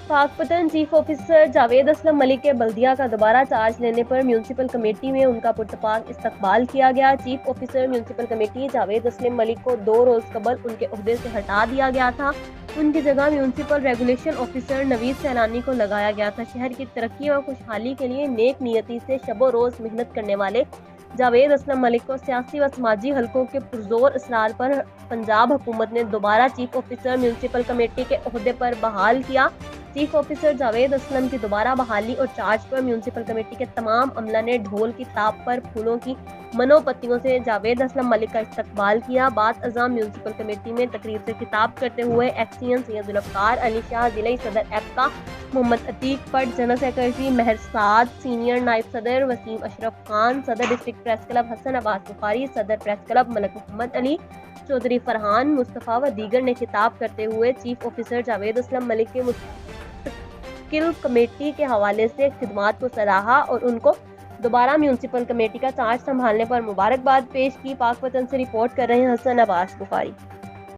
पाक पतन chief officer Javed Aslam Malik के बल्दिया का दोबारा चार्ज लेने पर म्यूनसिपल कमेटी में उनका पुरतपाक इस्तकबाल किया गया। Chief officer municipal committee Javed Aslam Malik को 2 रोज कबल उनके ओहदे से हटा दिया गया था। उनकी जगह म्यूनसिपल रेगुलेशन ऑफिसर नवीद सैलानी को लगाया गया था। शहर की तरक्की और खुशहाली के लिए नेक नियति से शबो रोज मेहनत करने वाले जावेद असलम मलिक को सियासी व समाजी हलकों के पुरजोर इसरार पर पंजाब हुकूमत ने दोबारा चीफ ऑफिसर म्यूनसिपल कमेटी के ओहदे पर बहाल किया। चीफ ऑफिसर जावेद असलम की दोबारा बहाली और चार्ज पर म्यूनसिपल कमेटी के तमाम अमला ने ढोल की ताप पर फूलों की मनोपत्तियों से जावेद असलम मलिक का इस्तकबाल किया। बाद अज़ाम म्यूनसिपल कमेटी में तकरीर से खिताब करते हुए एक्सियन सैयद जुल्फ़कार अली शाह, जिला सदर एप्का मोहम्मद अतीक पट, जनरल सेक्रेटरी महरसाद, सीनियर नायब सदर वसीम अशरफ खान, सदर district press club Hassan Abbas Bukhari, सदर प्रेस क्लब मलक मोहम्मद अली, चौधरी फरहान मुस्तफ़ा व दीगर ने खिताब करते हुए चीफ ऑफिसर जावेद असलम मलिक के मुस्तकिल कमेटी के हवाले से खिदमात को सराहा और उनको दोबारा म्यूनसिपल कमेटी का चार्ज संभालने पर मुबारकबाद पेश की। पाक वतन से रिपोर्ट कर रहे हैं हसन अब्बास बुखारी।